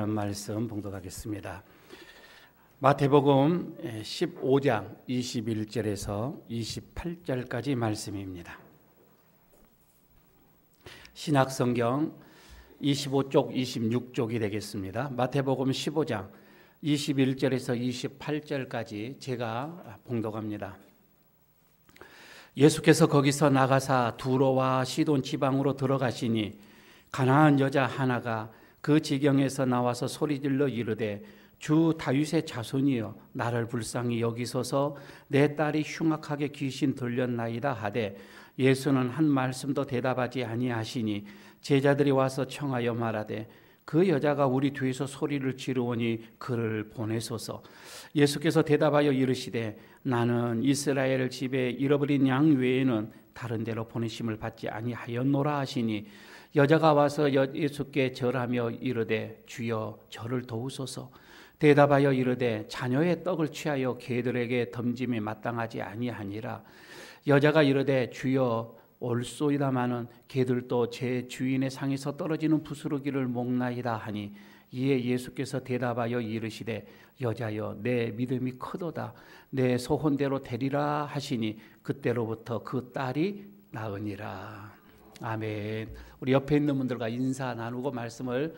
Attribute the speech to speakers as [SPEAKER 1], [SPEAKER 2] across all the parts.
[SPEAKER 1] 말씀 봉독하겠습니다. 마태복음 15장 21절에서 28절까지 말씀입니다. 신약성경 25쪽 26쪽이 되겠습니다. 마태복음 15장 21절에서 28절까지 제가 봉독합니다. 예수께서 거기서 나가사 두로와 시돈 지방으로 들어가시니 가나안 여자 하나가 그 지경에서 나와서 소리질러 이르되 주 다윗의 자손이여 나를 불쌍히 여기소서 내 딸이 흉악하게 귀신 들렸나이다 하되 예수는 한 말씀도 대답하지 아니하시니 제자들이 와서 청하여 말하되 그 여자가 우리 뒤에서 소리를 지르오니 그를 보내소서. 예수께서 대답하여 이르시되 나는 이스라엘 집에 잃어버린 양 외에는 다른 데로 보내심을 받지 아니하였노라 하시니 여자가 와서 예수께 절하며 이르되 주여 저를 도우소서. 대답하여 이르되 자녀의 떡을 취하여 개들에게 던짐에 마땅하지 아니하니라. 여자가 이르되 주여 올소이다마는 개들도 제 주인의 상에서 떨어지는 부스러기를 먹나이다 하니 이에 예수께서 대답하여 이르시되 여자여 내 믿음이 크도다 내 소원대로 되리라 하시니 그때로부터 그 딸이 나으니라. 아멘. 우리 옆에 있는 분들과 인사 나누고 말씀을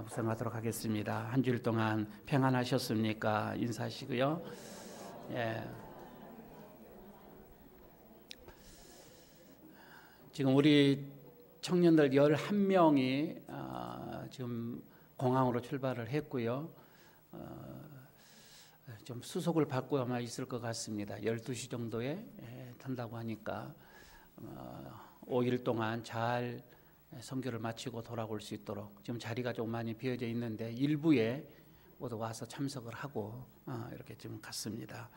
[SPEAKER 1] 묵상하도록 하겠습니다. 한 주일 동안 평안하셨습니까? 인사하시고요. 예. 지금 우리 청년들 11명이 지금 공항으로 출발을 했고요. 좀 수속을 받고 아마 있을 것 같습니다. 12시 정도에 탄다고 하니까 5일 동안 잘 선교를 마치고 돌아올 수 있도록 지금 자리가 좀 많이 비어져 있는데 일부에 모두 와서 참석을 하고 이렇게 지금 갔습니다.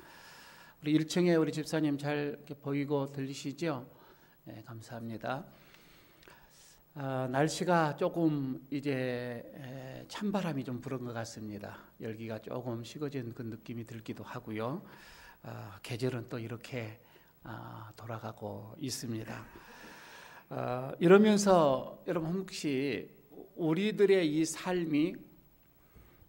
[SPEAKER 1] 우리 1층에 우리 집사님 잘 이렇게 보이고 들리시죠? 네, 감사합니다. 날씨가 조금 이제 찬바람이 좀 불은 것 같습니다. 열기가 조금 식어진 그 느낌이 들기도 하고요. 계절은 또 이렇게 돌아가고 있습니다. 이러면서 여러분 혹시 우리들의 이 삶이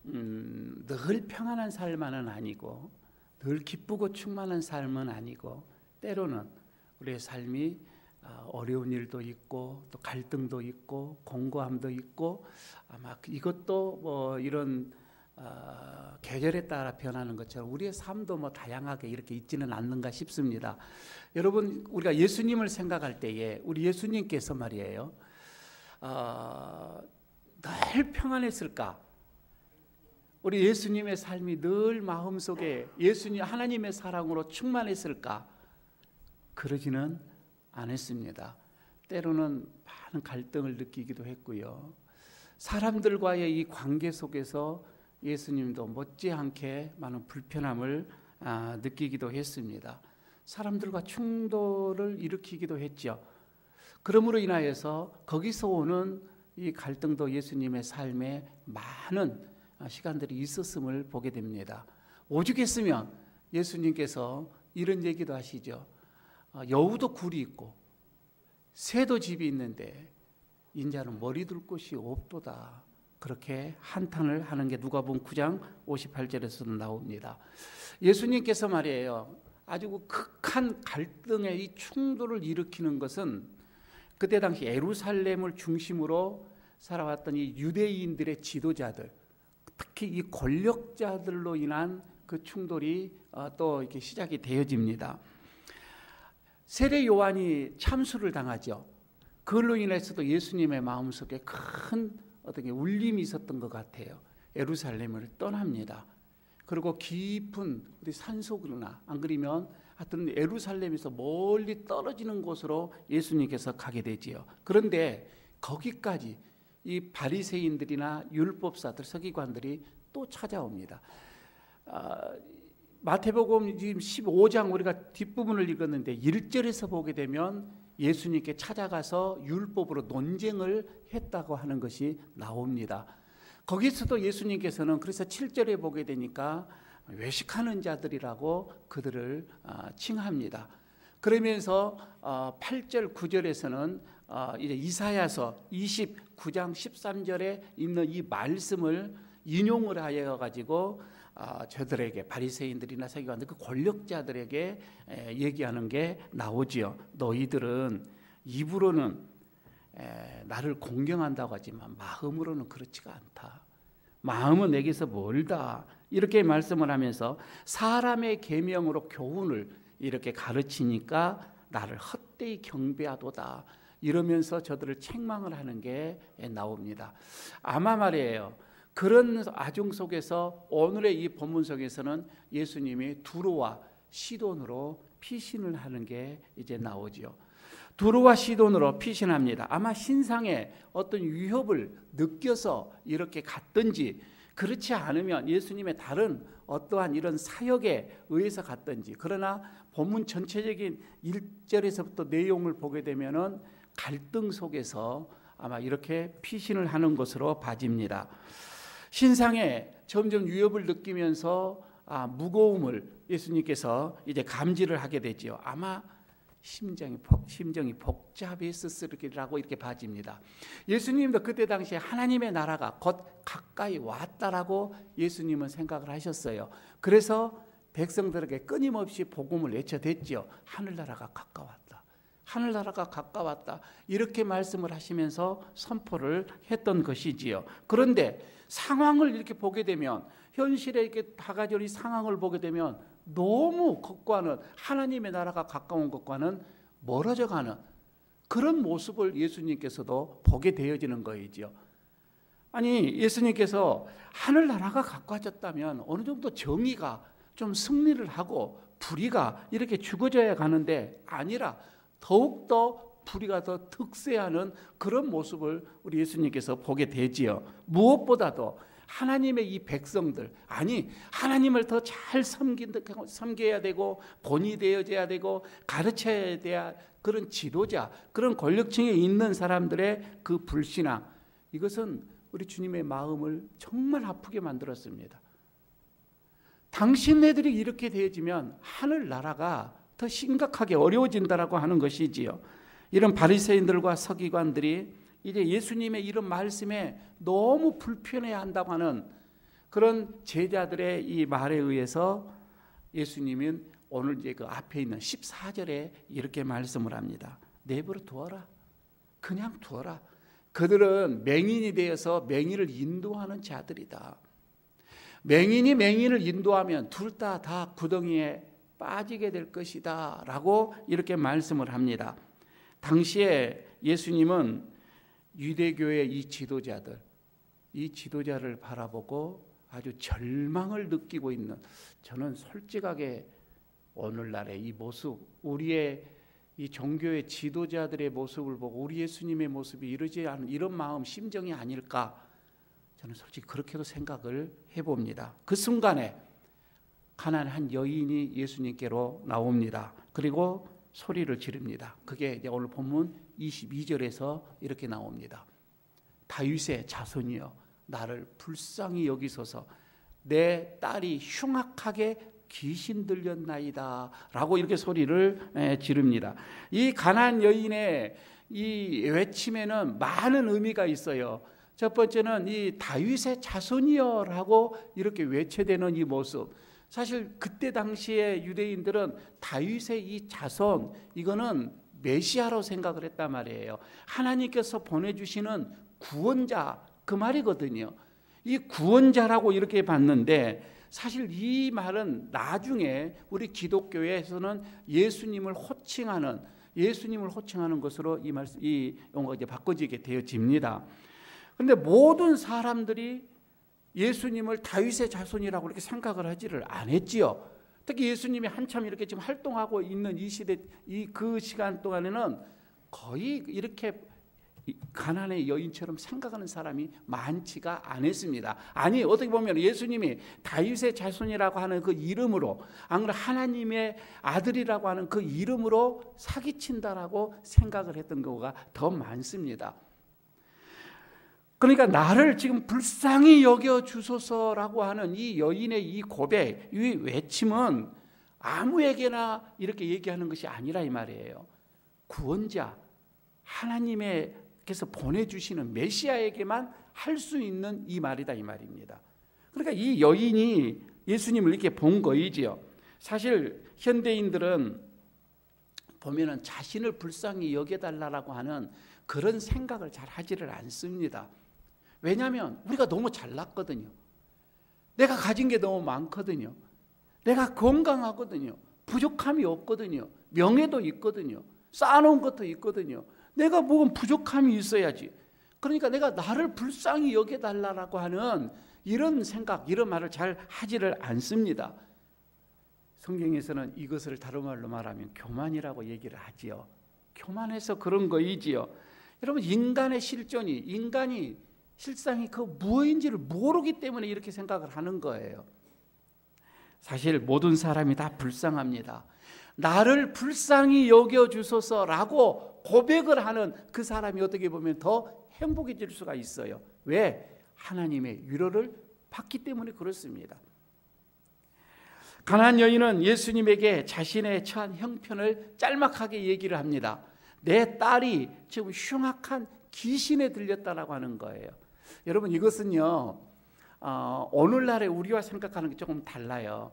[SPEAKER 1] 늘 평안한 삶만은 아니고 늘 기쁘고 충만한 삶은 아니고 때로는 우리의 삶이 어려운 일도 있고 또 갈등도 있고 공고함도 있고 아마 이것도 뭐 이런 계절에 따라 변하는 것처럼 우리의 삶도 뭐 다양하게 이렇게 있지는 않는가 싶습니다. 여러분 우리가 예수님을 생각할 때에 우리 예수님께서 말이에요 늘 평안했을까? 우리 예수님의 삶이 늘 마음속에 예수님 하나님의 사랑으로 충만했을까? 그러지는 않았습니다. 때로는 많은 갈등을 느끼기도 했고요. 사람들과의 이 관계 속에서 예수님도 못지않게 많은 불편함을 느끼기도 했습니다. 사람들과 충돌을 일으키기도 했죠. 그러므로 인하여서 거기서 오는 이 갈등도 예수님의 삶에 많은 시간들이 있었음을 보게 됩니다. 오죽했으면 예수님께서 이런 얘기도 하시죠. 여우도 굴이 있고 새도 집이 있는데 인자는 머리 둘 곳이 없도다. 그렇게 한탄을 하는 게 누가복음 9장 58절에서도 나옵니다. 예수님께서 말이에요 아주 극한 갈등의 이 충돌을 일으키는 것은 그때 당시 예루살렘을 중심으로 살아왔던 이 유대인들의 지도자들, 특히 이 권력자들로 인한 그 충돌이 또 이렇게 시작이 되어집니다. 세례 요한이 참수를 당하죠. 그걸로 인해서도 예수님의 마음속에 큰 어떤 울림이 있었던 것 같아요. 예루살렘을 떠납니다. 그리고 깊은 우리 산속으로나 안 그러면 하여튼 예루살렘에서 멀리 떨어지는 곳으로 예수님께서 가게 되지요. 그런데 거기까지 이 바리새인들이나 율법사들, 서기관들이 또 찾아옵니다. 마태복음 지금 15장 우리가 뒷부분을 읽었는데 1절에서 보게 되면 예수님께 찾아가서 율법으로 논쟁을 했다고 하는 것이 나옵니다. 거기서도 예수님께서는 그래서 7절에 보게 되니까 외식하는 자들이라고 그들을 칭합니다. 그러면서 8절 9절에서는 이제 이사야서 29장 13절에 있는 이 말씀을 인용을 하여 가지고 저들에게, 바리새인들이나 서기관들, 그 권력자들에게 얘기하는 게 나오지요. 너희들은 입으로는 나를 공경한다고 하지만 마음으로는 그렇지가 않다. 마음은 내게서 멀다. 이렇게 말씀을 하면서 사람의 계명으로 교훈을 이렇게 가르치니까 나를 헛되이 경배하도다. 이러면서 저들을 책망을 하는 게 나옵니다. 아마 말이에요. 그런 아중 속에서 오늘의 이 본문 속에서는 예수님이 두로와 시돈으로 피신을 하는 게 이제 나오지요. 두로와 시돈으로 피신합니다. 아마 신상에 어떤 위협을 느껴서 이렇게 갔든지, 그렇지 않으면 예수님의 다른 어떠한 이런 사역에 의해서 갔든지, 그러나 본문 전체적인 1절에서부터 내용을 보게 되면은 갈등 속에서 아마 이렇게 피신을 하는 것으로 봐집니다. 신상에 점점 위협을 느끼면서 무거움을 예수님께서 이제 감지를 하게 되지요. 아마 심정이 복잡했으리라고 이렇게 봐집니다. 예수님도 그때 당시에 하나님의 나라가 곧 가까이 왔다라고 예수님은 생각을 하셨어요. 그래서 백성들에게 끊임없이 복음을 외쳐댔지요. 하늘나라가 가까웠다. 하늘나라가 가까웠다. 이렇게 말씀을 하시면서 선포를 했던 것이지요. 그런데 상황을 이렇게 보게 되면, 현실에 이렇게 다가질 이 상황을 보게 되면 너무 그것과는, 하나님의 나라가 가까운 것과는 멀어져 가는 그런 모습을 예수님께서도 보게 되어지는 거이지요. 아니, 예수님께서 하늘나라가 가까워졌다면 어느 정도 정의가 좀 승리를 하고 불의가 이렇게 죽어져야 가는데, 아니라 더욱더 불의가 더 득세하는 그런 모습을 우리 예수님께서 보게 되지요. 무엇보다도 하나님의 이 백성들, 아니 하나님을 더 잘 섬겨야 되고 본이 되어져야 되고 가르쳐야 돼야, 그런 지도자, 그런 권력층에 있는 사람들의 그 불신앙, 이것은 우리 주님의 마음을 정말 아프게 만들었습니다. 당신네들이 이렇게 되어지면 하늘나라가 더 심각하게 어려워진다라고 하는 것이지요. 이런 바리새인들과 서기관들이 이제 예수님의 이런 말씀에 너무 불편해한다고 하는 그런 제자들의 이 말에 의해서 예수님은 오늘 이제 그 앞에 있는 14절에 이렇게 말씀을 합니다. 내버려 두어라. 그냥 두어라. 그들은 맹인이 되어서 맹인을 인도하는 자들이다. 맹인이 맹인을 인도하면 둘 다 구덩이에 빠지게 될 것이다 라고 이렇게 말씀을 합니다. 당시에 예수님은 유대교의 이 지도자를 바라보고 아주 절망을 느끼고 있는, 저는 솔직하게 오늘날의 이 모습, 우리의 이 종교의 지도자들의 모습을 보고 우리 예수님의 모습이 이러지 않은 이런 마음, 심정이 아닐까, 저는 솔직히 그렇게도 생각을 해봅니다. 그 순간에 가난한 한 여인이 예수님께로 나옵니다. 그리고 소리를 지릅니다. 그게 이제 오늘 본문 22절에서 이렇게 나옵니다. 다윗의 자손이여, 나를 불쌍히 여기소서. 내 딸이 흉악하게 귀신 들렸나이다 라고 이렇게 소리를 지릅니다. 이 가난한 여인의 이 외침에는 많은 의미가 있어요. 첫 번째는 이 다윗의 자손이여 라고 이렇게 외쳐대는 이 모습, 사실 그때 당시에 유대인들은 다윗의 이 자손, 이거는 메시아로 생각을 했단 말이에요. 하나님께서 보내주시는 구원자, 그 말이거든요. 이 구원자라고 이렇게 봤는데, 사실 이 말은 나중에 우리 기독교에서는 예수님을 호칭하는 것으로 이 용어가 이제 바꿔지게 되어집니다. 그런데 모든 사람들이 예수님을 다윗의 자손이라고 이렇게 생각을 하지를 않았지요. 특히 예수님이 한참 이렇게 지금 활동하고 있는 이 시대, 그 시간 동안에는 거의 이렇게 가난의 여인처럼 생각하는 사람이 많지가 않았습니다. 아니, 어떻게 보면 예수님이 다윗의 자손이라고 하는 그 이름으로, 안 그래 하나님의 아들이라고 하는 그 이름으로 사기친다라고 생각을 했던 경우가 더 많습니다. 그러니까 나를 지금 불쌍히 여겨 주소서라고 하는 이 여인의 이 고백, 이 외침은 아무에게나 이렇게 얘기하는 것이 아니라 이 말이에요. 구원자, 하나님께서 보내주시는 메시아에게만 할 수 있는 이 말이다 이 말입니다. 그러니까 이 여인이 예수님을 이렇게 본 거이지요. 사실 현대인들은 보면은 자신을 불쌍히 여겨달라고 하는 그런 생각을 잘 하지를 않습니다. 왜냐하면 우리가 너무 잘났거든요. 내가 가진 게 너무 많거든요. 내가 건강하거든요. 부족함이 없거든요. 명예도 있거든요. 쌓아놓은 것도 있거든요. 내가 뭔 부족함이 있어야지. 그러니까 내가 나를 불쌍히 여겨달라고 하는 이런 생각, 이런 말을 잘 하지를 않습니다. 성경에서는 이것을 다른 말로 말하면 교만이라고 얘기를 하지요. 교만해서 그런 거이지요. 여러분, 인간의 실존이, 인간이 실상이 그 무엇인지를 모르기 때문에 이렇게 생각을 하는 거예요. 사실 모든 사람이 다 불쌍합니다. 나를 불쌍히 여겨주소서라고 고백을 하는 그 사람이 어떻게 보면 더 행복해질 수가 있어요. 왜? 하나님의 위로를 받기 때문에 그렇습니다. 가나안 여인은 예수님에게 자신의 처한 형편을 짤막하게 얘기를 합니다. 내 딸이 지금 흉악한 귀신에 들렸다라고 하는 거예요. 여러분, 이것은요, 오늘날의 우리와 생각하는 게 조금 달라요.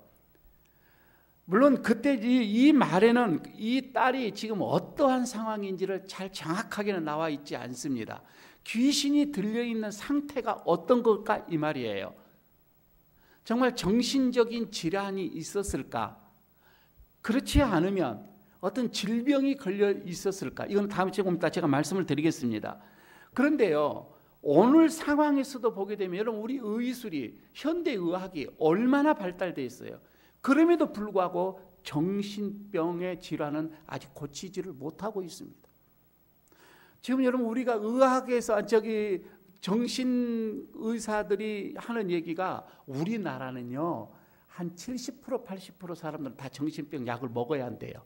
[SPEAKER 1] 물론 그때 이 말에는 이 딸이 지금 어떠한 상황인지를 잘 정확하게는 나와 있지 않습니다. 귀신이 들려있는 상태가 어떤 걸까 이 말이에요. 정말 정신적인 질환이 있었을까? 그렇지 않으면 어떤 질병이 걸려 있었을까? 이건 다음 주에 좀 이따 제가 말씀을 드리겠습니다. 그런데요, 오늘 상황에서도 보게 되면 여러분, 우리 의술이, 현대의학이 얼마나 발달되어 있어요. 그럼에도 불구하고 정신병의 질환은 아직 고치지를 못하고 있습니다. 지금 여러분, 우리가 의학에서 정신의사들이 하는 얘기가 우리나라는요, 한 70% 80% 사람들은 다 정신병 약을 먹어야 한대요.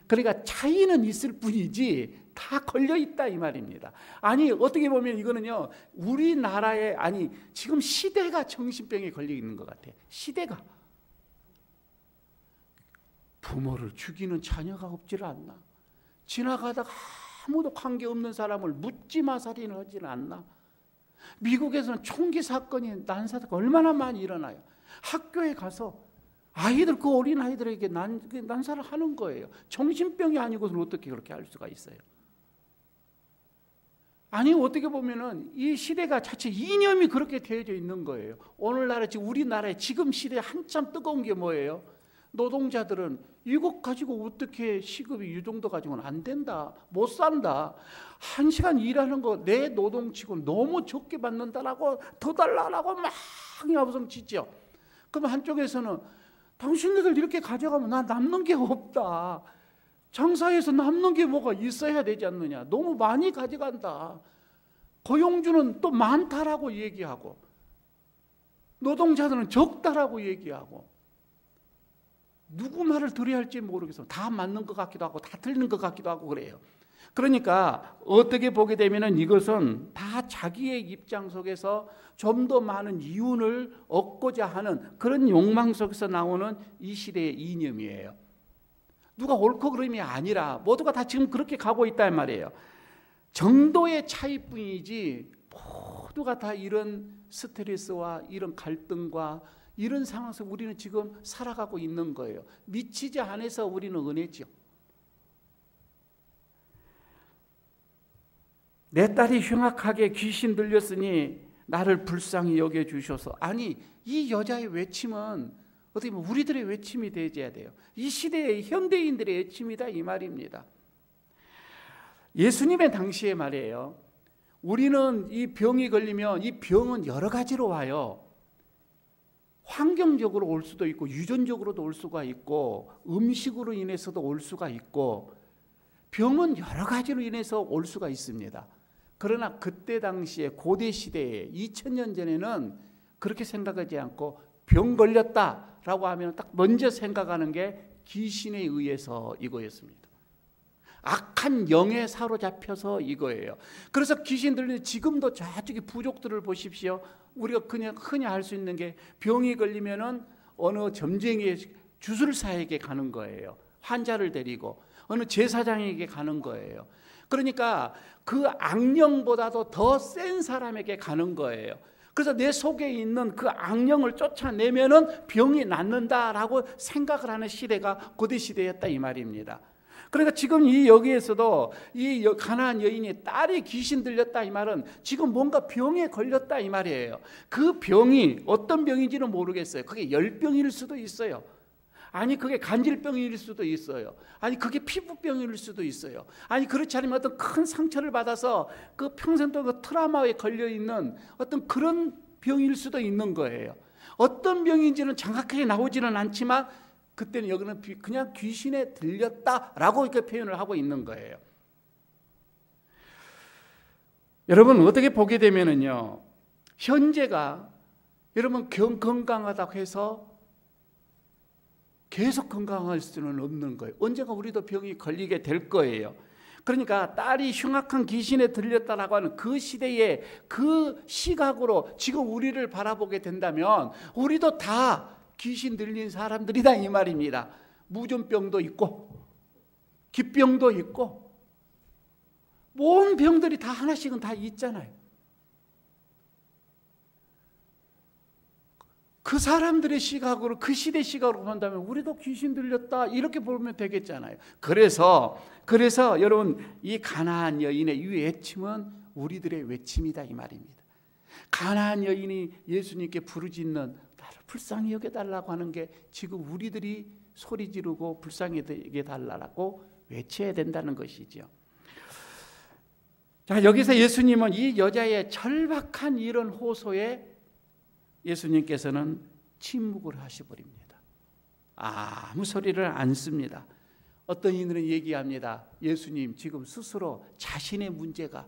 [SPEAKER 1] 그러니까 차이는 있을 뿐이지 다 걸려있다 이 말입니다. 아니, 어떻게 보면 이거는요, 우리나라의, 아니 지금 시대가 정신병에 걸려있는 것 같아요. 시대가. 부모를 죽이는 자녀가 없지를 않나. 지나가다가 아무도 관계없는 사람을 묻지마 살인을 하지는 않나. 미국에서는 총기 사건이, 난사가 얼마나 많이 일어나요. 학교에 가서 아이들, 그 어린 아이들에게 난사를 하는 거예요. 정신병이 아니고서는 어떻게 그렇게 할 수가 있어요? 아니, 어떻게 보면은 이 시대가 자체 이념이 그렇게 되어져 있는 거예요. 오늘날에 지금 우리나라에 지금 시대에 한참 뜨거운 게 뭐예요? 노동자들은 이것 가지고 어떻게 시급이 이 정도 가지고는 안 된다, 못 산다, 1시간 일하는 거 내 노동치고는 너무 적게 받는다라고, 더 달라라고 막 야부성치죠. 그럼 한쪽에서는 당신들 이렇게 가져가면 나 남는 게 없다, 장사해서 남는 게 뭐가 있어야 되지 않느냐, 너무 많이 가져간다, 고용주는 또 많다라고 얘기하고 노동자들은 적다라고 얘기하고, 누구 말을 들어야 할지 모르겠어요. 다 맞는 것 같기도 하고 다 틀리는 것 같기도 하고 그래요. 그러니까 어떻게 보게 되면은 이것은 다 자기의 입장 속에서 좀 더 많은 이윤을 얻고자 하는 그런 욕망 속에서 나오는 이 시대의 이념이에요. 누가 옳고 그름이 아니라 모두가 다 지금 그렇게 가고 있단 말이에요. 정도의 차이뿐이지 모두가 다 이런 스트레스와 이런 갈등과 이런 상황에서 우리는 지금 살아가고 있는 거예요. 미치지 않아서 우리는 은혜죠. 내 딸이 흉악하게 귀신 들렸으니 나를 불쌍히 여겨주셔서. 아니, 이 여자의 외침은 어떻게 보면 우리들의 외침이 되어야 돼요. 이 시대의 현대인들의 외침이다 이 말입니다. 예수님의 당시에 말이에요, 우리는 이 병이 걸리면 이 병은 여러 가지로 와요. 환경적으로 올 수도 있고 유전적으로도 올 수가 있고 음식으로 인해서도 올 수가 있고, 병은 여러 가지로 인해서 올 수가 있습니다. 그러나 그때 당시에 고대 시대에 2000년 전에는 그렇게 생각하지 않고 병 걸렸다라고 하면 딱 먼저 생각하는 게 귀신에 의해서 이거였습니다. 악한 영에 사로잡혀서 이거예요. 그래서 귀신들은 지금도 저쪽에 부족들을 보십시오. 우리가 그냥 흔히 알 수 있는 게 병이 걸리면은 어느 점쟁이의 주술사에게 가는 거예요. 환자를 데리고 어느 제사장에게 가는 거예요. 그러니까 그 악령보다도 더 센 사람에게 가는 거예요. 그래서 내 속에 있는 그 악령을 쫓아내면은 병이 낫는다라고 생각을 하는 시대가 고대 시대였다 이 말입니다. 그러니까 지금 이 여기에서도 이 가나안 여인이 딸이 귀신 들렸다 이 말은 지금 뭔가 병에 걸렸다 이 말이에요. 그 병이 어떤 병인지는 모르겠어요. 그게 열병일 수도 있어요. 아니 그게 간질병일 수도 있어요. 아니 그게 피부병일 수도 있어요. 아니 그렇지 않으면 어떤 큰 상처를 받아서 그 평생 동안 그 트라우마에 걸려있는 어떤 그런 병일 수도 있는 거예요. 어떤 병인지는 정확하게 나오지는 않지만 그때는 여기는 그냥 귀신에 들렸다라고 이렇게 표현을 하고 있는 거예요. 여러분 어떻게 보게 되면은요, 현재가 여러분 건강하다고 해서 계속 건강할 수는 없는 거예요. 언젠가 우리도 병이 걸리게 될 거예요. 그러니까 딸이 흉악한 귀신에 들렸다라고 하는 그 시대의 그 시각으로 지금 우리를 바라보게 된다면 우리도 다 귀신 들린 사람들이다 이 말입니다. 무좀병도 있고 기병도 있고 모든 병들이 다 하나씩은 다 있잖아요. 그 사람들의 시각으로 그 시대 시각으로 본다면 우리도 귀신 들렸다 이렇게 보면 되겠잖아요. 그래서 여러분 이 가나안 여인의 이 외침은 우리들의 외침이다 이 말입니다. 가나안 여인이 예수님께 부르짖는 나를 불쌍히 여겨달라고 하는 게 지금 우리들이 소리 지르고 불쌍히 여겨달라고 외쳐야 된다는 것이죠. 자, 여기서 예수님은 이 여자의 절박한 이런 호소에 예수님께서는 침묵을 하셔버립니다. 아무 소리를 안 씁니다. 어떤 이들은 얘기합니다. 예수님 지금 스스로 자신의 문제가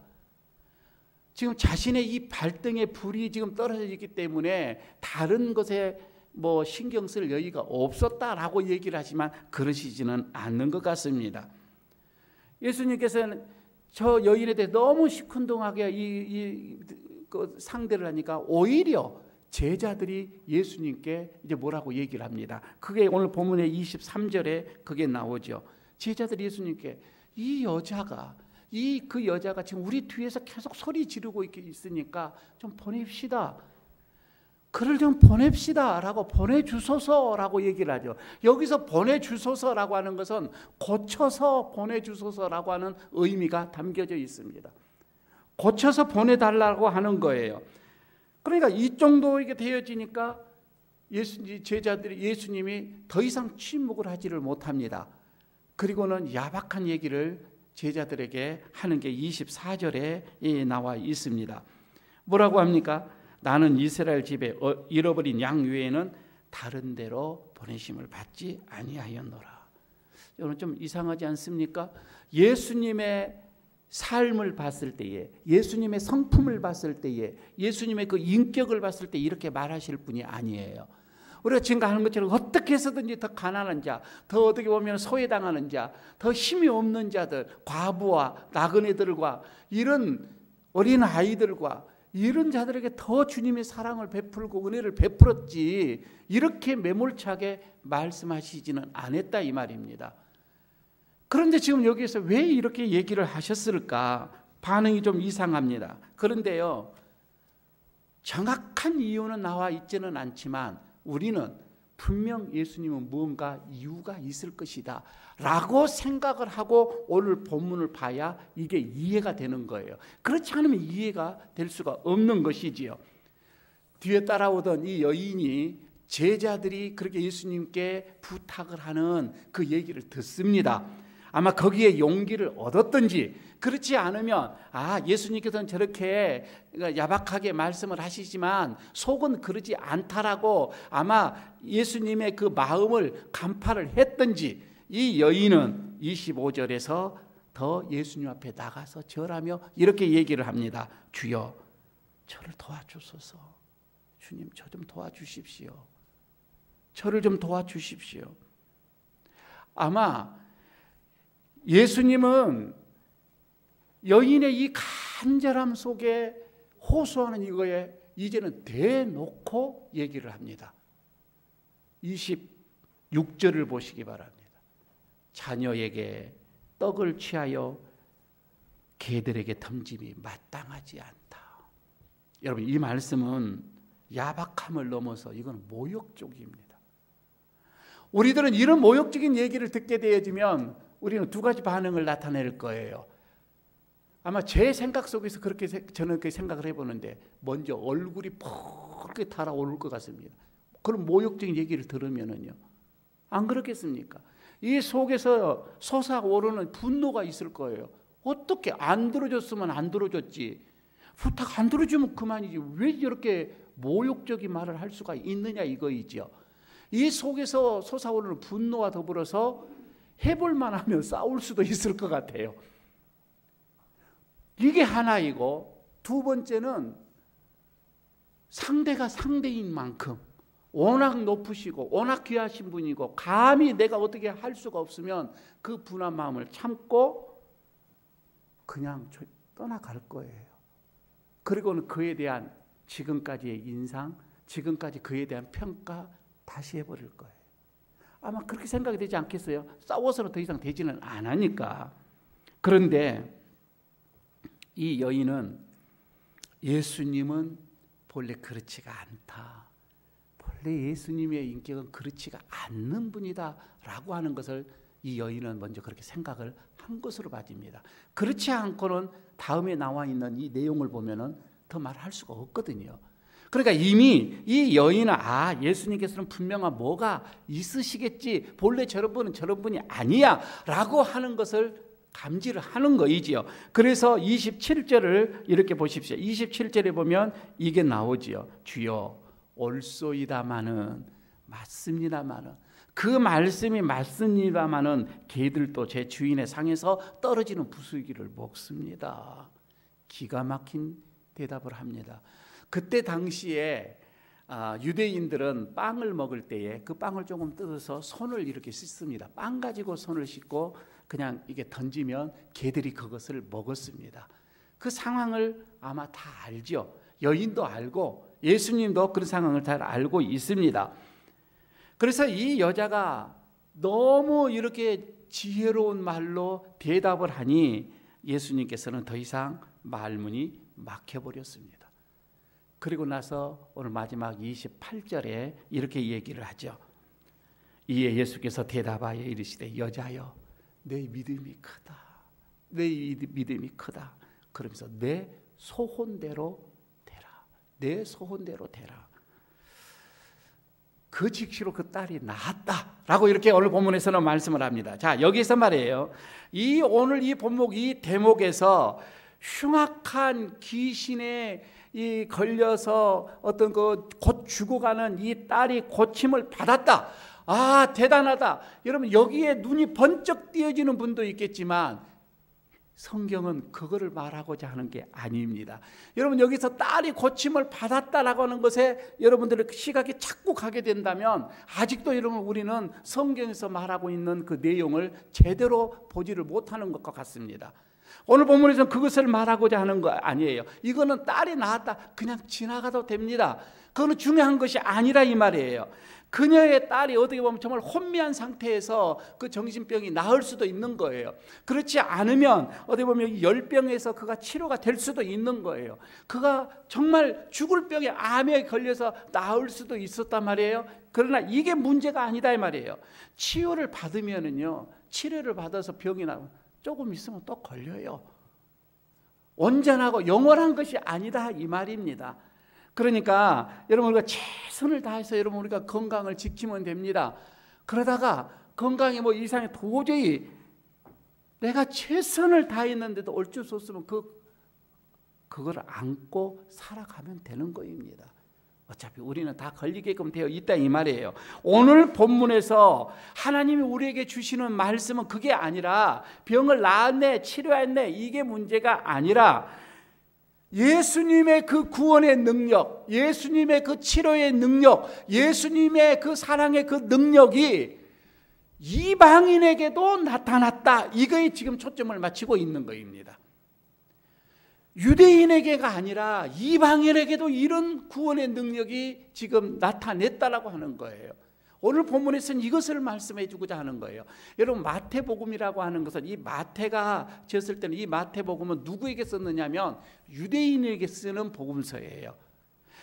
[SPEAKER 1] 지금 자신의 이 발등에 불이 지금 떨어져 있기 때문에 다른 것에 뭐 신경 쓸 여유가 없었다라고 얘기를 하지만 그러시지는 않는 것 같습니다. 예수님께서는 저 여인에 대해 너무 시큰둥하게 그 상대를 하니까 오히려 제자들이 예수님께 이제 뭐라고 얘기를 합니다. 그게 오늘 본문의 23절에 그게 나오죠. 제자들이 예수님께 이 여자가 그 여자가 지금 우리 뒤에서 계속 소리 지르고 있으니까 좀 보냅시다. 그를 좀 보냅시다라고 보내주소서라고 얘기를 하죠. 여기서 보내주소서라고 하는 것은 고쳐서 보내주소서라고 하는 의미가 담겨져 있습니다. 고쳐서 보내달라고 하는 거예요. 그러니까 이 정도 이게 되어지니까 제자들이 예수님이 더 이상 침묵을 하지를 못합니다. 그리고는 야박한 얘기를 제자들에게 하는 게 24절에 나와 있습니다. 뭐라고 합니까? 나는 이스라엘 집에 잃어버린 양 외에는 다른 데로 보내심을 받지 아니하였노라. 여러분 좀 이상하지 않습니까? 예수님의 삶을 봤을 때에, 예수님의 성품을 봤을 때에, 예수님의 그 인격을 봤을 때 이렇게 말하실 분이 아니에요. 우리가 지금 하는 것처럼 어떻게 해서든지 더 가난한 자, 더 어떻게 보면 소외당하는 자, 더 힘이 없는 자들, 과부와 나그네들과 이런 어린 아이들과 이런 자들에게 더 주님의 사랑을 베풀고 은혜를 베풀었지 이렇게 매몰차게 말씀하시지는 않았다 이 말입니다. 그런데 지금 여기에서 왜 이렇게 얘기를 하셨을까? 반응이 좀 이상합니다. 그런데요, 정확한 이유는 나와 있지는 않지만 우리는 분명 예수님은 무언가 이유가 있을 것이다 라고 생각을 하고 오늘 본문을 봐야 이게 이해가 되는 거예요. 그렇지 않으면 이해가 될 수가 없는 것이지요. 뒤에 따라오던 이 여인이 제자들이 그렇게 예수님께 부탁을 하는 그 얘기를 듣습니다. 아마 거기에 용기를 얻었든지, 그렇지 않으면 예수님께서는 저렇게 야박하게 말씀을 하시지만 속은 그러지 않다라고 아마 예수님의 그 마음을 간파를 했든지 이 여인은 25절에서 더 예수님 앞에 나가서 절하며 이렇게 얘기를 합니다. 주여 저를 도와주소서. 주님 저 좀 도와주십시오. 저를 좀 도와주십시오. 아마 예수님은 여인의 이 간절함 속에 호소하는 이거에 이제는 대놓고 얘기를 합니다. 6절을 보시기 바랍니다. 자녀에게 떡을 취하여 개들에게 던짐이 마땅하지 않다. 여러분, 이 말씀은 야박함을 넘어서 이건 모욕적입니다. 우리들은 이런 모욕적인 얘기를 듣게 되어지면 우리는 두 가지 반응을 나타낼 거예요. 아마 제 생각 속에서 그렇게 저는 그렇게 생각을 해보는데, 먼저 얼굴이 펄게 달아오를 것 같습니다. 그런 모욕적인 얘기를 들으면은요, 안 그렇겠습니까? 이 속에서 솟아오르는 분노가 있을 거예요. 어떻게 안 들어줬으면 안 들어줬지, 부탁 안 들어주면 그만이지, 왜 이렇게 모욕적인 말을 할 수가 있느냐, 이거이죠. 이 속에서 솟아오르는 분노와 더불어서 해볼만 하면 싸울 수도 있을 것 같아요. 이게 하나이고, 두 번째는 상대가 상대인 만큼 워낙 높으시고 워낙 귀하신 분이고 감히 내가 어떻게 할 수가 없으면 그 분한 마음을 참고 그냥 떠나갈 거예요. 그리고는 그에 대한 지금까지의 인상, 지금까지 그에 대한 평가 다시 해버릴 거예요. 아마 그렇게 생각이 되지 않겠어요? 싸워서는 더 이상 되지는 않으니까. 그런데 이 여인은 예수님은 본래 그렇지가 않다, 본래 예수님의 인격은 그렇지가 않는 분이다 라고 하는 것을 이 여인은 먼저 그렇게 생각을 한 것으로 봐집니다. 그렇지 않고는 다음에 나와 있는 이 내용을 보면은 더 말할 수가 없거든요. 그러니까 이미 이 여인은 예수님께서는 분명한 뭐가 있으시겠지, 본래 저런 분은 저런 분이 아니야 라고 하는 것을 감지를 하는 거이지요. 그래서 27절을 이렇게 보십시오. 27절에 보면 이게 나오지요. 주여 옳소이다마는, 맞습니다마는, 그 말씀이 맞습니다마는 개들도 제 주인의 상에서 떨어지는 부수기를 먹습니다. 기가 막힌 대답을 합니다. 그때 당시에 유대인들은 빵을 먹을 때에 그 빵을 조금 뜯어서 손을 이렇게 씻습니다. 빵 가지고 손을 씻고 그냥 이게 던지면 개들이 그것을 먹었습니다. 그 상황을 아마 다 알죠. 여인도 알고 예수님도 그런 상황을 잘 알고 있습니다. 그래서 이 여자가 너무 이렇게 지혜로운 말로 대답을 하니 예수님께서는 더 이상 말문이 막혀버렸습니다. 그리고 나서 오늘 마지막 28절에 이렇게 얘기를 하죠. 이에 예수께서 대답하여 이르시되 여자여 내 믿음이 크다, 내 믿음이 크다. 그러면서 내 소혼대로 되라, 내 소혼대로 되라. 그 즉시로 그 딸이 나았다라고 이렇게 오늘 본문에서는 말씀을 합니다. 자, 여기서 말이에요. 오늘 이 본목, 이 대목에서 흉악한 귀신에 걸려서 어떤 곧 죽어가는 이 딸이 고침을 받았다. 대단하다. 여러분, 여기에 눈이 번쩍 띄어지는 분도 있겠지만 성경은 그거를 말하고자 하는 게 아닙니다. 여러분, 여기서 딸이 고침을 받았다라고 하는 것에 여러분들의 시각이 자꾸 가게 된다면 아직도 여러분 우리는 성경에서 말하고 있는 그 내용을 제대로 보지를 못하는 것과 같습니다. 오늘 본문에서는 그것을 말하고자 하는 거 아니에요. 이거는 딸이 낳았다 그냥 지나가도 됩니다. 그거는 중요한 것이 아니라 이 말이에요. 그녀의 딸이 어떻게 보면 정말 혼미한 상태에서 그 정신병이 나을 수도 있는 거예요. 그렇지 않으면 어떻게 보면 열병에서 그가 치료가 될 수도 있는 거예요. 그가 정말 죽을 병에 암에 걸려서 나을 수도 있었단 말이에요. 그러나 이게 문제가 아니다 이 말이에요. 치료를 받으면은요, 치료를 받아서 병이 나면 조금 있으면 또 걸려요. 온전하고 영원한 것이 아니다 이 말입니다. 그러니까 여러분, 우리가 최선을 다해서 여러분 우리가 건강을 지키면 됩니다. 그러다가 건강이 이상해 도저히 내가 최선을 다했는데도 어쩔 수 없으면 그걸 안고 살아가면 되는 거입니다. 어차피 우리는 다 걸리게끔 되어 있다 이 말이에요. 오늘 본문에서 하나님이 우리에게 주시는 말씀은 그게 아니라 병을 낳았네, 치료했네, 이게 문제가 아니라 예수님의 그 구원의 능력, 예수님의 그 치료의 능력, 예수님의 그 사랑의 그 능력이 이방인에게도 나타났다. 이거에 지금 초점을 맞추고 있는 것입니다. 유대인에게가 아니라 이방인에게도 이런 구원의 능력이 지금 나타냈다라고 하는 거예요. 오늘 본문에서는 이것을 말씀해 주고자 하는 거예요. 여러분, 마태복음이라고 하는 것은, 이 마태가 지었을 때는 이 마태복음은 누구에게 썼느냐면 유대인에게 쓰는 복음서예요.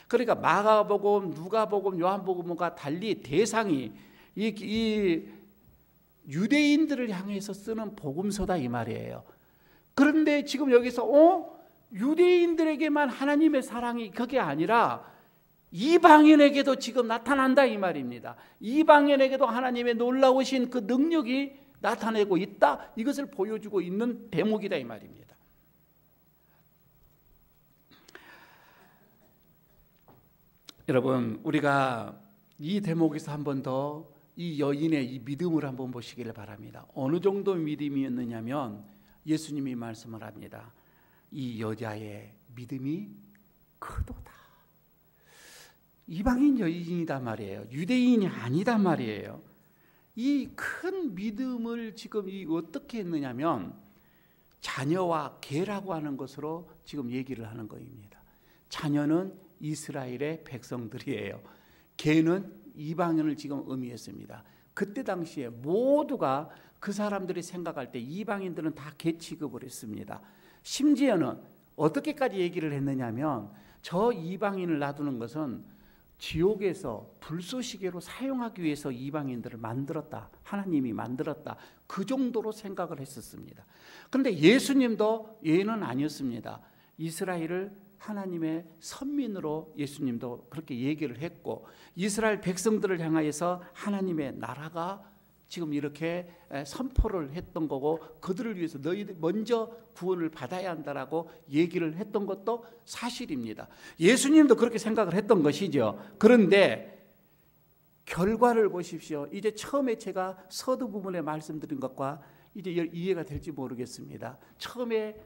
[SPEAKER 1] 그러니까 마가복음, 누가복음, 요한복음과 달리 대상이 이 유대인들을 향해서 쓰는 복음서다 이 말이에요. 그런데 지금 여기서 유대인들에게만 하나님의 사랑이 그게 아니라 이방인에게도 지금 나타난다 이 말입니다. 이방인에게도 하나님의 놀라우신 그 능력이 나타내고 있다, 이것을 보여주고 있는 대목이다 이 말입니다. 여러분, 우리가 이 대목에서 한 번 더 이 여인의 이 믿음을 한번 보시기를 바랍니다. 어느 정도 믿음이었느냐면 예수님이 말씀을 합니다. 이 여자의 믿음이 크도다. 이방인 여인이단 말이에요. 유대인이 아니단 말이에요. 이 큰 믿음을 지금 어떻게 했느냐면 자녀와 개라고 하는 것으로 지금 얘기를 하는 것입니다. 자녀는 이스라엘의 백성들이에요. 개는 이방인을 지금 의미했습니다. 그때 당시에 모두가 그 사람들이 생각할 때 이방인들은 다 개 취급을 했습니다. 심지어는 어떻게까지 얘기를 했느냐면 저 이방인을 놔두는 것은 지옥에서 불쏘시개로 사용하기 위해서 이방인들을 만들었다, 하나님이 만들었다, 그 정도로 생각을 했었습니다. 그런데 예수님도 예는 아니었습니다. 이스라엘을 하나님의 선민으로 예수님도 그렇게 얘기를 했고, 이스라엘 백성들을 향하여서 하나님의 나라가 지금 이렇게 선포를 했던 거고, 그들을 위해서 너희들 먼저 구원을 받아야 한다라고 얘기를 했던 것도 사실입니다. 예수님도 그렇게 생각을 했던 것이죠. 그런데 결과를 보십시오. 이제 처음에 제가 서두 부분에 말씀드린 것과 이제 이해가 될지 모르겠습니다. 처음에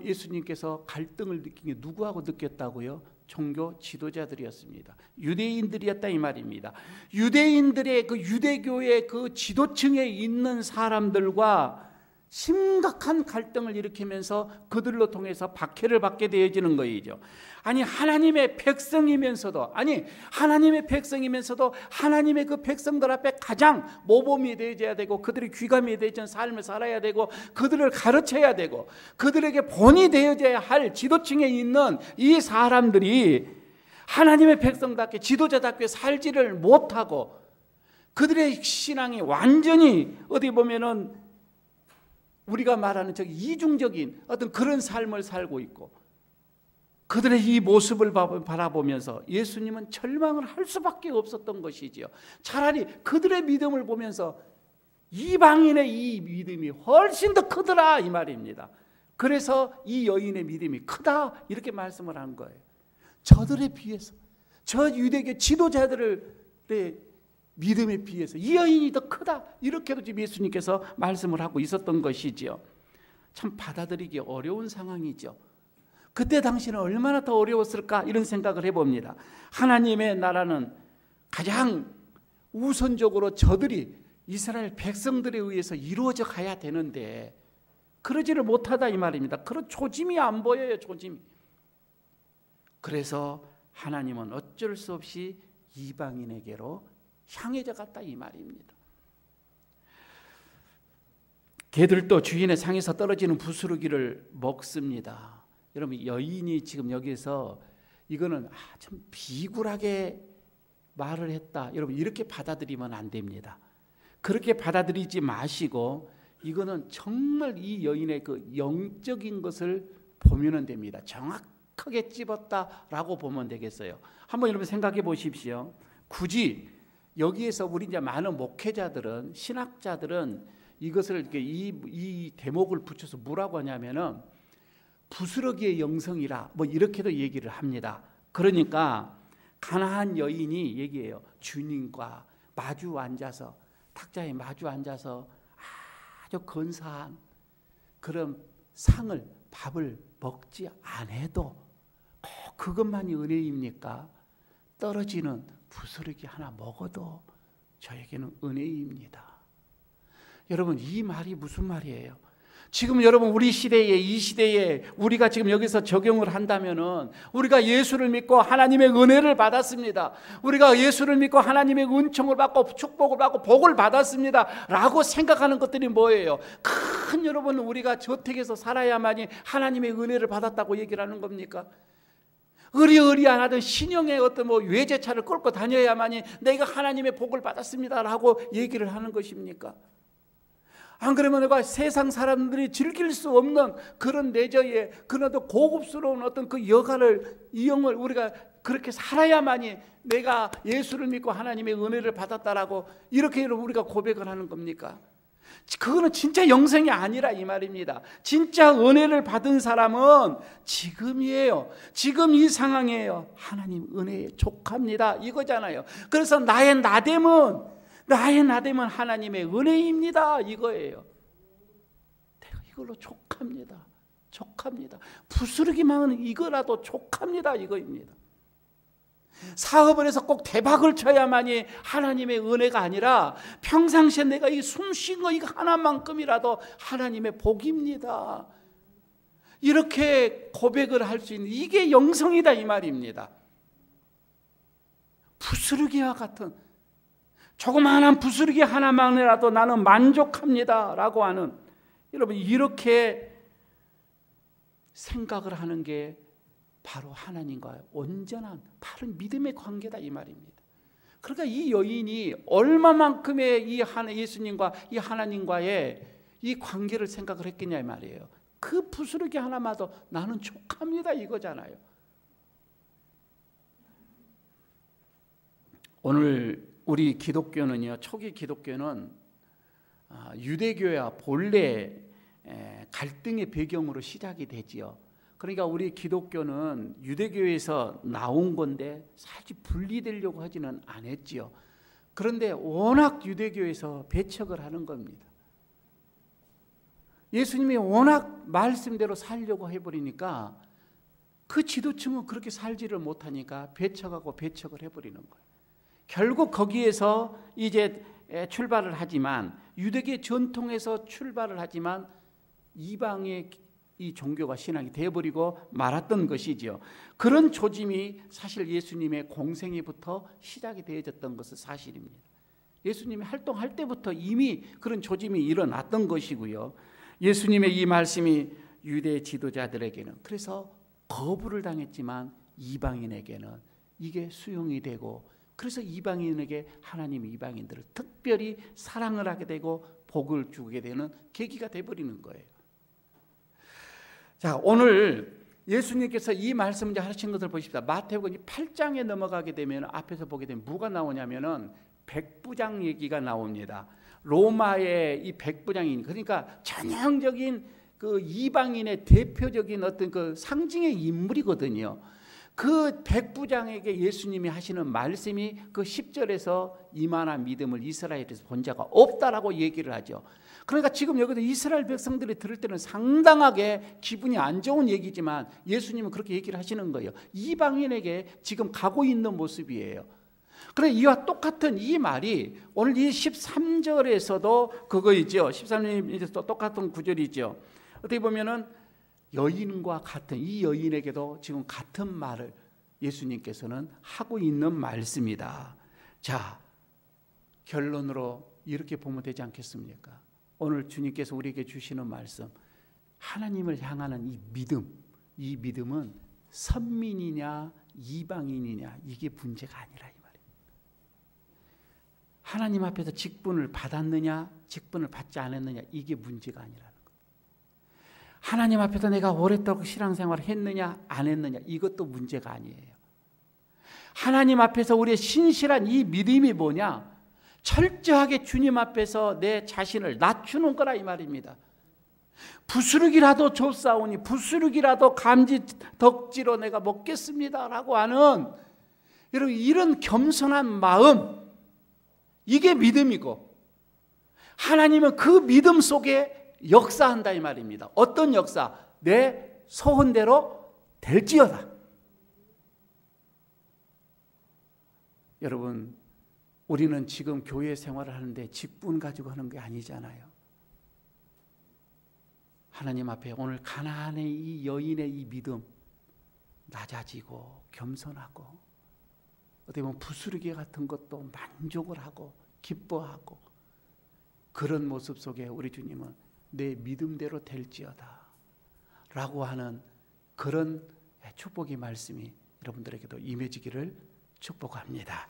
[SPEAKER 1] 예수님께서 갈등을 느낀 게 누구하고 느꼈다고요? 종교 지도자들이었습니다. 유대인들이었다 이 말입니다. 유대인들의 그 유대교의 그 지도층에 있는 사람들과 심각한 갈등을 일으키면서 그들로 통해서 박해를 받게 되어지는 것이죠. 하나님의 백성이면서도 하나님의 그 백성들 앞에 가장 모범이 되어야 되고, 그들이 귀감이 되어진 삶을 살아야 되고, 그들을 가르쳐야 되고, 그들에게 본이 되어야 할 지도층에 있는 이 사람들이 하나님의 백성답게 지도자답게 살지를 못하고, 그들의 신앙이 완전히 어디 보면은 우리가 말하는 이중적인 어떤 그런 삶을 살고 있고, 그들의 이 모습을 바라보면서 예수님은 절망을 할 수밖에 없었던 것이지요. 차라리 그들의 믿음을 보면서 이방인의 이 믿음이 훨씬 더 크더라 이 말입니다. 그래서 이 여인의 믿음이 크다 이렇게 말씀을 한 거예요. 저들에 비해서, 저 유대교 지도자들의 믿음에 비해서 이 여인이 더 크다, 이렇게도 지금 예수님께서 말씀을 하고 있었던 것이지요. 참 받아들이기 어려운 상황이죠. 그때 당시는 얼마나 더 어려웠을까 이런 생각을 해봅니다. 하나님의 나라는 가장 우선적으로 저들이 이스라엘 백성들에 의해서 이루어져 가야 되는데 그러지를 못하다 이 말입니다. 그런 조짐이 안 보여요. 조짐이. 그래서 하나님은 어쩔 수 없이 이방인에게로 향해져 갔다 이 말입니다. 개들도 주인의 상에서 떨어지는 부스러기를 먹습니다. 여러분, 여인이 지금 여기서 이거는 참 비굴하게 말을 했다, 여러분 이렇게 받아들이면 안 됩니다. 그렇게 받아들이지 마시고 이거는 정말 이 여인의 그 영적인 것을 보면 됩니다. 정확하게 찝었다라고 보면 되겠어요. 한번 여러분 생각해 보십시오. 굳이 여기에서 우리 이제 많은 목회자들은, 신학자들은 이것을 이렇게 이 대목을 붙여서 뭐라고 하냐면은 부스러기의 영성이라 이렇게도 얘기를 합니다. 그러니까 가나안 여인이 얘기해요. 주님과 마주 앉아서, 탁자에 마주 앉아서 아주 근사한 그런 상을, 밥을 먹지 않아도 꼭 그것만이 은혜입니까? 떨어지는 부스러기 하나 먹어도 저에게는 은혜입니다. 여러분, 이 말이 무슨 말이에요? 지금 여러분 우리 시대에, 이 시대에 우리가 지금 여기서 적용을 한다면은 우리가 예수를 믿고 하나님의 은혜를 받았습니다. 우리가 예수를 믿고 하나님의 은총을 받고 축복을 받고 복을 받았습니다 라고 생각하는 것들이 뭐예요? 큰 여러분 우리가 저택에서 살아야만이 하나님의 은혜를 받았다고 얘기를 하는 겁니까? 의리의리 안 하던 신형의 어떤 외제차를 끌고 다녀야만이 내가 하나님의 복을 받았습니다 라고 얘기를 하는 것입니까? 안 그러면 내가 세상 사람들이 즐길 수 없는 그런 내저에 그런 고급스러운 어떤 그 여가를, 이용을 우리가 그렇게 살아야만이 내가 예수를 믿고 하나님의 은혜를 받았다라고 이렇게 우리가 고백을 하는 겁니까? 그거는 진짜 영생이 아니라 이 말입니다. 진짜 은혜를 받은 사람은 지금이에요. 지금 이 상황이에요. 하나님 은혜에 족합니다 이거잖아요. 그래서 나의 나됨은 하나님의 은혜입니다 이거예요. 내가 이걸로 족합니다. 부스러기만 이거라도 족합니다 이거입니다. 사업을 해서 꼭 대박을 쳐야만이 하나님의 은혜가 아니라 평상시에 내가 이 숨 쉰 거 이거 하나만큼이라도 하나님의 복입니다. 이렇게 고백을 할 수 있는 이게 영성이다 이 말입니다. 부스러기와 같은 조그마한 부스러기 하나만이라도 나는 만족합니다 라고 하는, 여러분 이렇게 생각을 하는 게 바로 하나님과 온전한 바른 믿음의 관계다 이 말입니다. 그러니까 이 여인이 얼마만큼의 이 예수님과 이 하나님과의 이 관계를 생각을 했겠냐 이 말이에요. 그 부스러기 하나마도 나는 족합니다 이거잖아요. 오늘 우리 기독교는요, 초기 기독교는 유대교와 본래 갈등의 배경으로 시작이 되지요. 그러니까 우리 기독교는 유대교에서 나온 건데 사실 분리되려고 하지는 않았지요. 그런데 워낙 유대교에서 배척을 하는 겁니다. 예수님이 워낙 말씀대로 살려고 해버리니까 그 지도층은 그렇게 살지를 못하니까 배척을 해버리는 거예요. 결국 거기에서 이제 출발을 하지만, 유대계 전통에서 출발을 하지만 이방의 이 종교가 신앙이 되어버리고 말았던 것이죠. 그런 조짐이 사실 예수님의 공생애부터 시작이 되어졌던 것은 사실입니다. 예수님이 활동할 때부터 이미 그런 조짐이 일어났던 것이고요. 예수님의 이 말씀이 유대 지도자들에게는 그래서 거부를 당했지만 이방인에게는 이게 수용이 되고, 그래서 이방인에게 하나님이 이방인들을 특별히 사랑을 하게 되고 복을 주게 되는 계기가 되어버리는 거예요. 자, 오늘 예수님께서 이 말씀을 하신 것을 보십시다. 마태복음 8장에 넘어가게 되면 앞에서 보게 되면 뭐가 나오냐면은 백부장 얘기가 나옵니다. 로마의 이 백부장인, 그러니까 전형적인 그 이방인의 대표적인 어떤 그 상징의 인물이거든요. 그 백부장에게 예수님이 하시는 말씀이 그 10절에서 이만한 믿음을 이스라엘에서 본 자가 없다라고 얘기를 하죠. 그러니까 지금 여기서 이스라엘 백성들이 들을 때는 상당하게 기분이 안 좋은 얘기지만 예수님은 그렇게 얘기를 하시는 거예요. 이방인에게 지금 가고 있는 모습이에요. 그래, 이와 똑같은 이 말이 오늘 이 13절에서도 그거이죠. 13절에서도 똑같은 구절이죠. 어떻게 보면은 여인과 같은, 이 여인에게도 지금 같은 말을 예수님께서는 하고 있는 말씀이다. 자, 결론으로 이렇게 보면 되지 않겠습니까? 오늘 주님께서 우리에게 주시는 말씀, 하나님을 향하는 이 믿음은 선민이냐 이방인이냐 이게 문제가 아니라 이 말입니다. 하나님 앞에서 직분을 받았느냐 직분을 받지 않았느냐 이게 문제가 아니라는 거예요. 하나님 앞에서 내가 오랫도록 신앙생활을 했느냐 안 했느냐 이것도 문제가 아니에요. 하나님 앞에서 우리의 신실한 이 믿음이 뭐냐, 철저하게 주님 앞에서 내 자신을 낮추는 거라 이 말입니다. 부스러기라도 좁사오니 부스러기라도 감지 덕지로 내가 먹겠습니다 라고 하는 여러분 이런 겸손한 마음, 이게 믿음이고 하나님은 그 믿음 속에 역사한다 이 말입니다. 어떤 역사? 내 소원대로 될지어다. 여러분, 우리는 지금 교회 생활을 하는데 직분 가지고 하는 게 아니잖아요. 하나님 앞에 오늘 가나안의 이 여인의 이 믿음, 낮아지고 겸손하고 어떻게 보면 부스러기 같은 것도 만족을 하고 기뻐하고 그런 모습 속에 우리 주님은 내 믿음대로 될지어다 라고 하는 그런 축복의 말씀이 여러분들에게도 임해지기를 축복합니다.